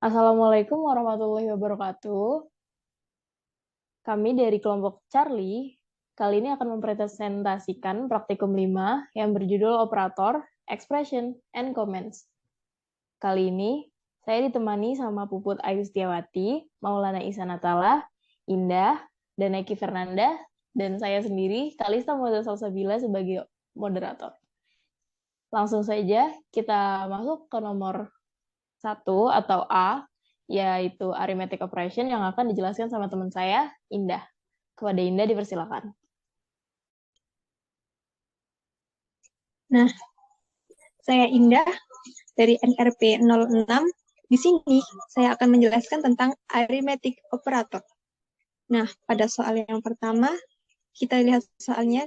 Assalamualaikum warahmatullahi wabarakatuh. Kami dari kelompok Charlie kali ini akan mempresentasikan praktikum 5 yang berjudul Operator, Expression, and Comments. Kali ini saya ditemani sama Puput Ayu Setiawati, Maulana Isanatala, Indah, dan Eki Fernanda, dan saya sendiri, Kalista Moza Salsabila sebagai moderator. Langsung saja kita masuk ke nomor 1 atau A, yaitu arithmetic operation yang akan dijelaskan sama teman saya, Indah. Kepada Indah dipersilakan. Nah, saya Indah dari NRP 06. Di sini saya akan menjelaskan tentang arithmetic operator. Nah, pada soal yang pertama, kita lihat soalnya,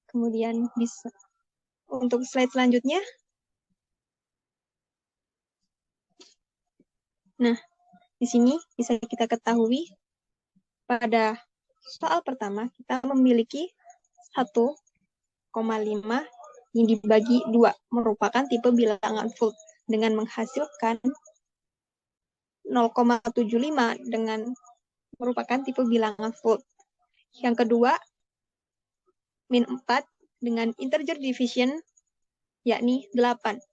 kemudian bisa untuk slide selanjutnya. Nah, di sini bisa kita ketahui pada soal pertama kita memiliki 1,5 yang dibagi 2 merupakan tipe bilangan full dengan menghasilkan 0,75 dengan merupakan tipe bilangan full. Yang kedua, min 4 dengan integer division yakni 8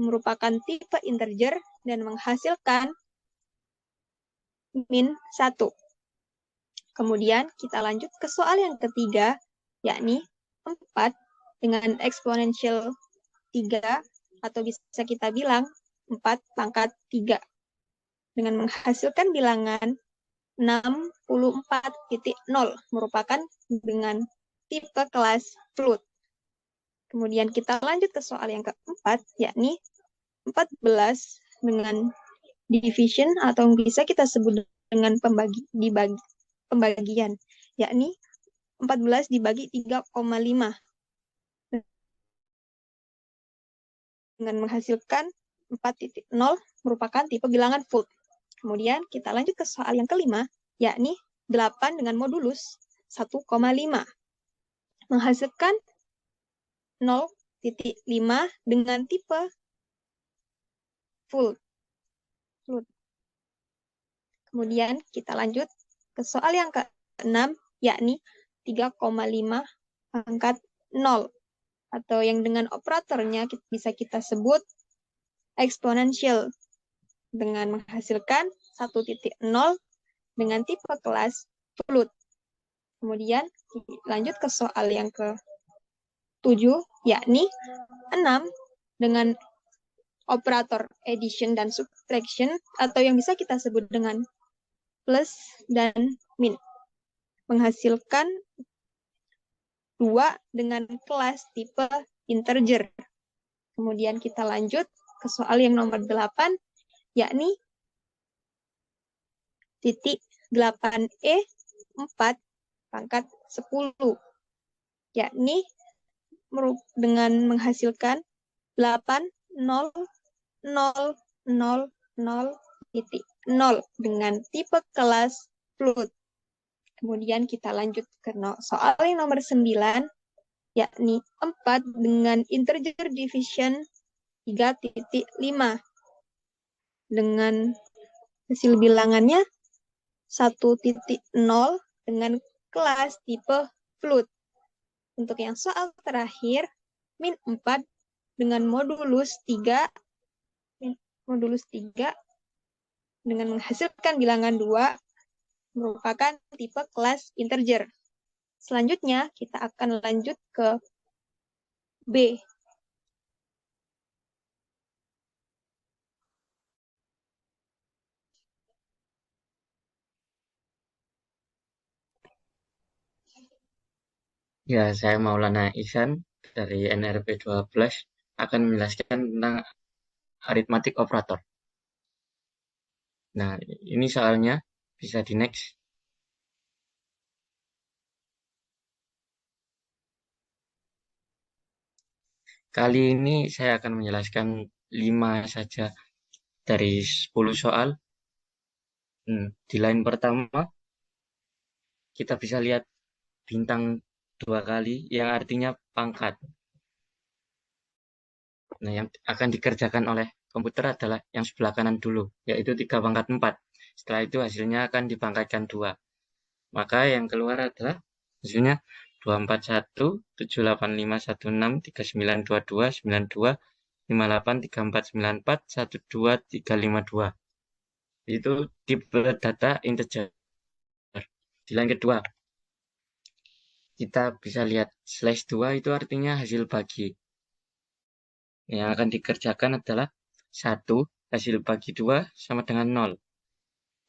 merupakan tipe integer dan menghasilkan min 1. Kemudian kita lanjut ke soal yang ketiga, yakni 4 dengan eksponensial 3 atau bisa kita bilang 4 pangkat 3 dengan menghasilkan bilangan 64.0 merupakan dengan tipe kelas float. Kemudian kita lanjut ke soal yang keempat, yakni 14 dengan division atau bisa kita sebut dengan pembagian, yakni 14 dibagi 3,5 dengan menghasilkan 4.0 merupakan tipe bilangan full. Kemudian kita lanjut ke soal yang kelima, yakni 8 dengan modulus 1,5 menghasilkan 0,5 dengan tipe full. Kemudian kita lanjut ke soal yang ke-6, yakni 3,5 pangkat 0 atau yang dengan operatornya bisa kita sebut eksponensial dengan menghasilkan 1.0 dengan tipe kelas float. Kemudian lanjut ke soal yang ke-7, yakni 6 dengan operator addition dan subtraction atau yang bisa kita sebut dengan plus dan min. Menghasilkan 2 dengan kelas tipe integer. Kemudian kita lanjut ke soal yang nomor 8, yakni titik 8E 4 pangkat 10, yakni dengan menghasilkan 8, 0, 0, 0, 0, titik 0 dengan tipe kelas float. Kemudian kita lanjut ke soal yang nomor 9, yakni 4 dengan integer division 3.5 dengan hasil bilangannya 1.0 dengan kelas tipe float. Untuk yang soal terakhir, min 4 dengan modulus 3 dengan menghasilkan bilangan 2 merupakan tipe kelas integer. Selanjutnya kita akan lanjut ke B. Ya, saya Maulana Ihsan dari NRP 12 akan menjelaskan tentang arithmetic operator. Nah, ini soalnya bisa di next. Kali ini saya akan menjelaskan 5 saja dari 10 soal. Di line pertama, kita bisa lihat bintang 2 kali yang artinya pangkat. Nah, yang akan dikerjakan oleh komputer adalah yang sebelah kanan dulu, yaitu 3 pangkat 4. Setelah itu hasilnya akan dipangkatkan 2. Maka yang keluar adalah hasilnya 241, 78516, 3922, 92, 58, 34, 94, 12, 352. Itu tipe data integer. Di line kedua, kita bisa lihat slash 2 itu artinya hasil bagi. Yang akan dikerjakan adalah 1 hasil bagi 2 sama dengan 0.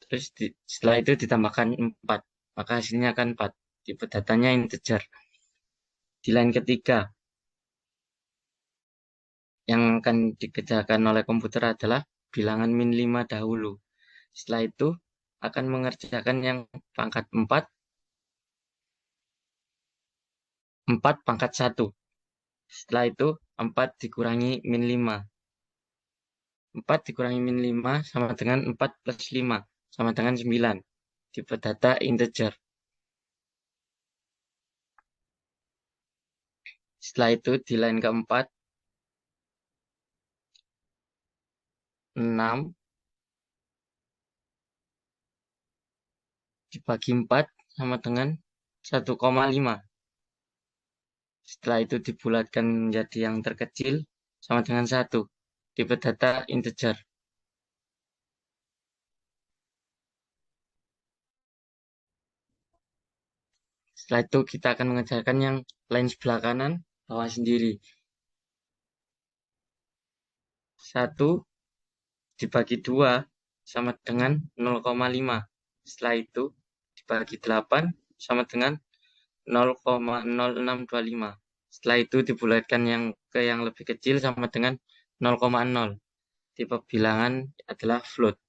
Terus setelah itu ditambahkan 4. Maka hasilnya akan 4. Tipe datanya integer. Di line ketiga, yang akan dikerjakan oleh komputer adalah bilangan min 5 dahulu. Setelah itu akan mengerjakan yang pangkat 4 pangkat 1. Setelah itu 4 dikurangi min 5. 4 dikurangi min 5 sama dengan 4 plus 5 sama dengan 9. Tipe data integer. Setelah itu di line keempat, 6 dibagi 4 sama dengan 1,5. Setelah itu dibulatkan menjadi yang terkecil sama dengan 1. Tipe data integer. Setelah itu kita akan mengerjakan yang line sebelah kanan bawah sendiri. 1 dibagi 2 sama dengan 0,5. Setelah itu dibagi 8 sama dengan 0,0625. Setelah itu dibulatkan yang ke yang lebih kecil sama dengan 0,0. Tipe bilangan adalah float.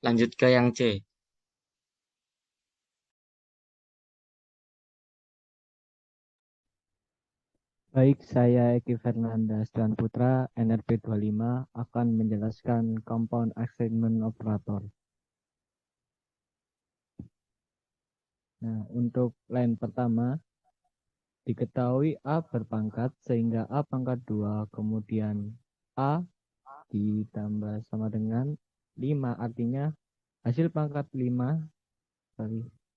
Lanjut ke yang C. Baik, saya Eki Fernandas dan Putra, NRP 25, akan menjelaskan compound assignment operator. Nah, untuk line pertama, diketahui A berpangkat sehingga A pangkat 2, kemudian A ditambah sama dengan 5, artinya hasil pangkat 5,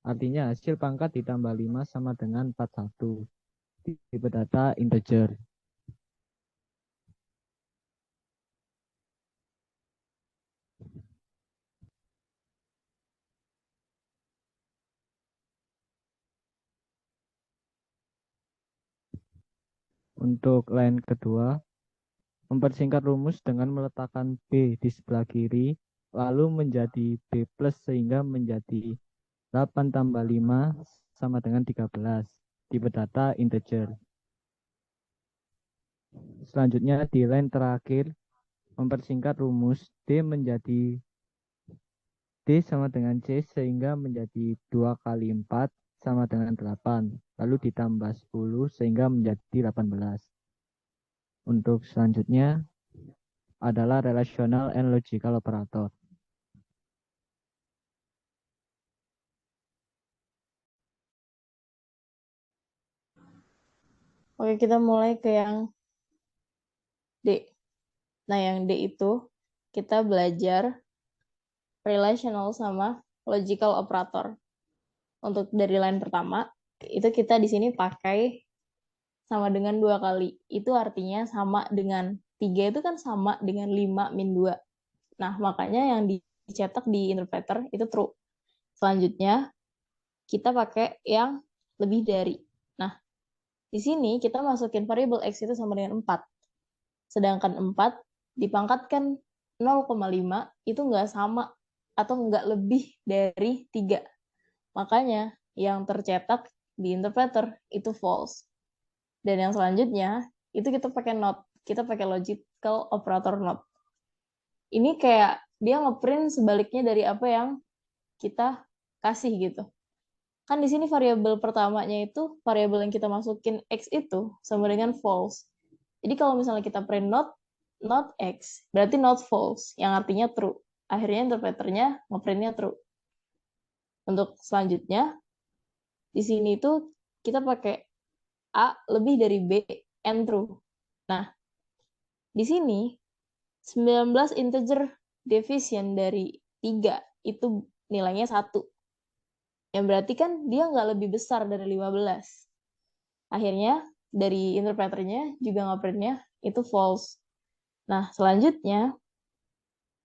artinya hasil pangkat ditambah 5 sama dengan 41. Tipe data integer. Untuk line kedua, mempersingkat rumus dengan meletakkan B di sebelah kiri, lalu menjadi B plus sehingga menjadi 8 tambah 5 sama dengan 13. Tipe data integer. Selanjutnya di line terakhir, mempersingkat rumus D menjadi D sama dengan C sehingga menjadi 2 kali 4 sama dengan 8. Lalu ditambah 10 sehingga menjadi 18. Untuk selanjutnya adalah relational and logical operator. Oke, kita mulai ke yang D. Nah, yang D itu kita belajar relational sama logical operator. Untuk dari line pertama, itu kita di sini pakai sama dengan 2 kali. Itu artinya sama dengan 3 itu kan sama dengan 5 min 2. Nah, makanya yang dicetak di interpreter itu true. Selanjutnya, kita pakai yang lebih dari. Nah, di sini kita masukin variabel X itu sama dengan 4. Sedangkan 4 dipangkatkan 0,5 itu nggak sama atau nggak lebih dari 3. Makanya yang tercetak di interpreter itu false. Dan yang selanjutnya, itu kita pakai not. Kita pakai logical operator not. Ini kayak dia ngeprint sebaliknya dari apa yang kita kasih gitu. Kan di sini variabel pertamanya itu, variabel yang kita masukin X itu sama dengan false. Jadi kalau misalnya kita print not X, berarti not false, yang artinya true. Akhirnya interpreternya ngeprintnya true. Untuk selanjutnya, di sini tuh kita pakai A lebih dari B and true. Nah, di sini 19 integer division dari 3 itu nilainya 1. Yang berarti kan dia nggak lebih besar dari 15. Akhirnya dari interpreternya juga nge-printnya itu false. Nah, selanjutnya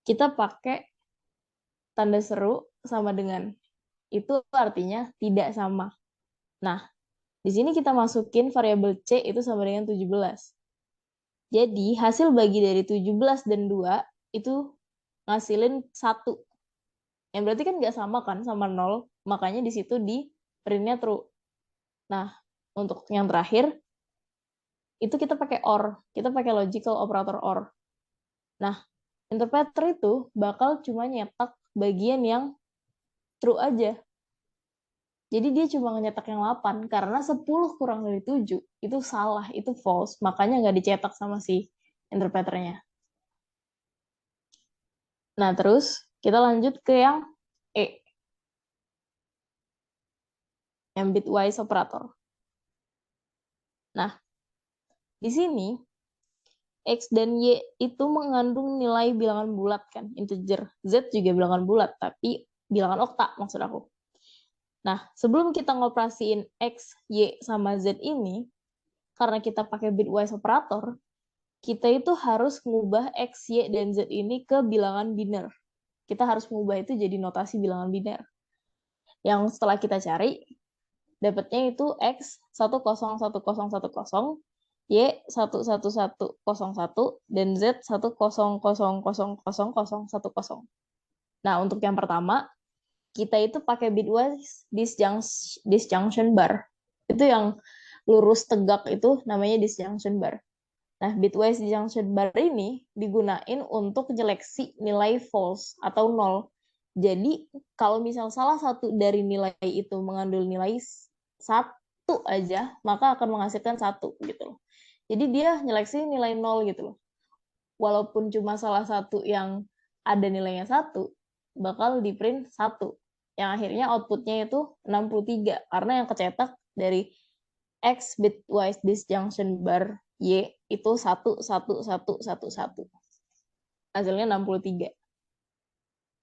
kita pakai tanda seru sama dengan. Itu artinya tidak sama. Nah, di sini kita masukin variabel C itu sama dengan 17. Jadi, hasil bagi dari 17 dan 2 itu ngasilin 1. Yang berarti kan nggak sama kan sama 0, makanya di situ di printnya true. Nah, untuk yang terakhir, itu kita pakai OR. Kita pakai logical operator OR. Nah, interpreter itu bakal cuma nyetak bagian yang true aja. Jadi dia cuma nyetak yang 8, karena 10 kurang dari 7, itu salah, itu false. Makanya nggak dicetak sama si interpreternya. Nah, terus kita lanjut ke yang E. Yang bitwise operator. Nah, di sini X dan Y itu mengandung nilai bilangan bulat kan, integer. Z juga bilangan bulat, tapi bilangan okta maksud aku. Nah, sebelum kita ngoperasiin X, Y, sama Z ini, karena kita pakai bitwise operator, kita itu harus mengubah X, Y, dan Z ini ke bilangan biner. Kita harus mengubah itu jadi notasi bilangan biner. Yang setelah kita cari, dapatnya itu X 101010, Y 11101, dan Z 10000010. Nah, untuk yang pertama, kita itu pakai bitwise disjunction bar. Itu yang lurus tegak itu namanya disjunction bar. Nah, bitwise disjunction bar ini digunain untuk nyeleksi nilai false atau 0. Jadi, kalau misal salah satu dari nilai itu mengandung nilai 1 aja, maka akan menghasilkan 1 gitu loh. Jadi dia nyeleksi nilai 0 gitu loh. Walaupun cuma salah satu yang ada nilainya 1, bakal di print 1. Yang akhirnya outputnya itu 63, karena yang kecetak dari X bitwise disjunction bar Y itu 11111. Hasilnya 63.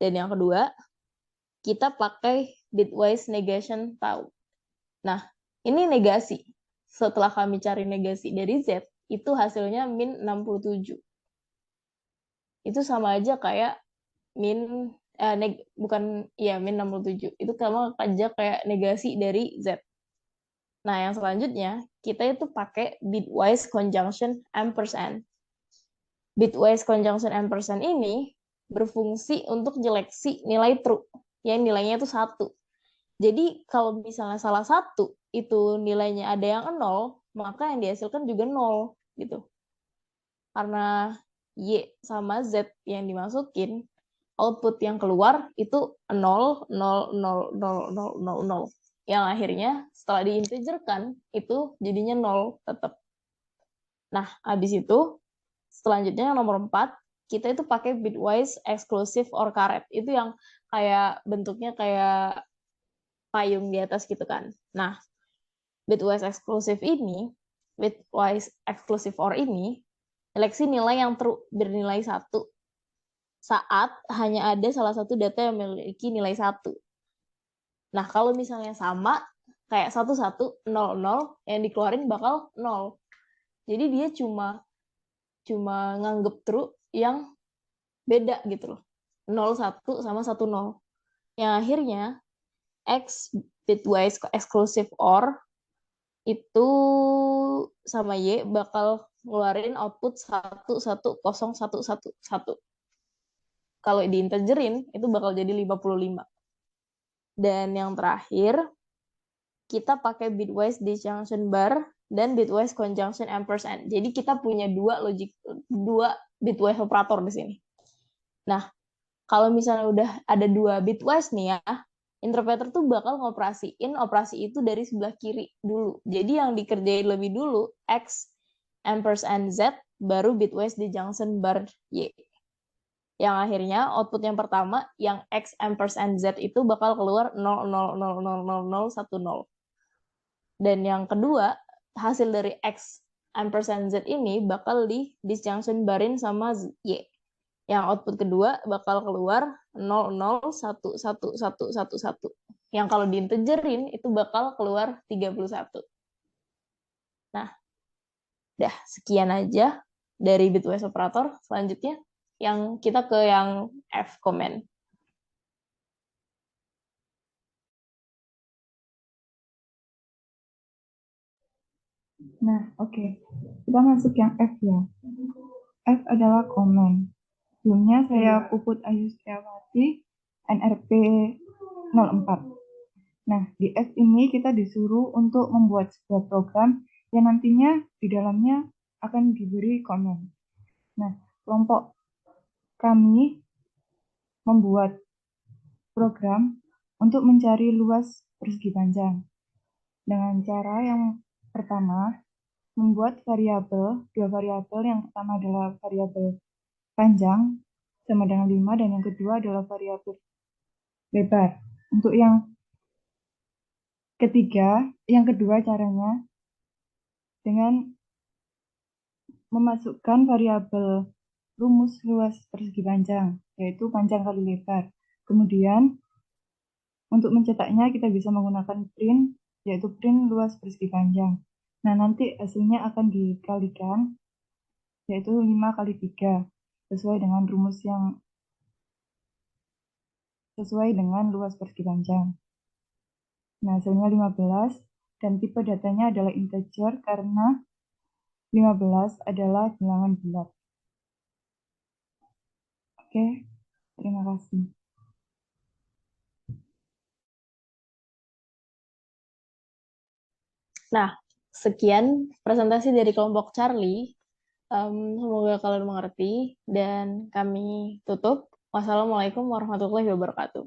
Dan yang kedua, kita pakai bitwise negation tau. Nah, ini negasi. Setelah kami cari negasi dari Z, itu hasilnya min 67. Itu sama aja kayak min min 67. Itu sama aja kayak negasi dari Z. Nah, yang selanjutnya, kita itu pakai bitwise conjunction ampersand. Bitwise conjunction ampersand ini berfungsi untuk nyeleksi nilai true, yang nilainya itu 1. Jadi, kalau misalnya salah satu itu nilainya ada yang 0, maka yang dihasilkan juga 0, gitu. Karena Y sama Z yang dimasukin, output yang keluar itu 0, 0, 0, 0, 0, 0, 0. Yang akhirnya setelah diintegerkan itu jadinya 0 tetap. Nah, habis itu selanjutnya yang nomor 4, kita itu pakai bitwise exclusive or caret. Itu yang kayak bentuknya kayak payung di atas gitu kan. Nah, bitwise exclusive or ini seleksi nilai yang true bernilai 1 saat hanya ada salah satu data yang memiliki nilai 1. Nah, kalau misalnya sama, kayak 1100, yang dikeluarin bakal 0. Jadi dia cuma nganggep true yang beda gitu loh. 0, 1 sama 1, 0. Yang akhirnya, X bitwise exclusive OR itu sama Y bakal ngeluarin output 1101111. Kalau diintegerin, itu bakal jadi 55. Dan yang terakhir, kita pakai bitwise disjunction bar dan bitwise conjunction ampersand. Jadi kita punya dua bitwise operator di sini. Nah, kalau misalnya udah ada 2 bitwise nih ya, interpreter tuh bakal ngoperasiin operasi itu dari sebelah kiri dulu. Jadi yang dikerjain lebih dulu, X ampersand Z, baru bitwise disjunction bar Y. Yang akhirnya output yang pertama, yang X ampersand Z itu bakal keluar 0,0000010. Dan yang kedua, hasil dari X ampersand Z ini bakal di disjunction barin sama Y. Yang output kedua bakal keluar 00111111. Yang kalau diintegerin itu bakal keluar 31. Nah, dah sekian aja dari bitwise operator. Selanjutnya yang kita ke yang F comment. Nah, oke. Kita masuk yang F ya. F adalah comment. Sebelumnya saya Puput Ayu Setiawati, NRP 04. Nah, di F ini kita disuruh untuk membuat sebuah program yang nantinya di dalamnya akan diberi komen. Nah, kelompok kami membuat program untuk mencari luas persegi panjang. Dengan cara yang pertama, membuat dua variabel. Yang pertama adalah variabel panjang sama dengan 5, dan yang kedua adalah variabel lebar. Untuk yang kedua caranya dengan memasukkan variabel rumus luas persegi panjang, yaitu panjang kali lebar. Kemudian untuk mencetaknya kita bisa menggunakan print, yaitu print luas persegi panjang. Nah, nanti hasilnya akan dikalikan, yaitu 5 kali 3, sesuai dengan rumus yang sesuai dengan luas persegi panjang. Nah, hasilnya 15, dan tipe datanya adalah integer karena 15 adalah bilangan bulat. Oke, terima kasih. Nah, sekian presentasi dari kelompok Charlie. Semoga kalian mengerti dan kami tutup. Wassalamualaikum warahmatullahi wabarakatuh.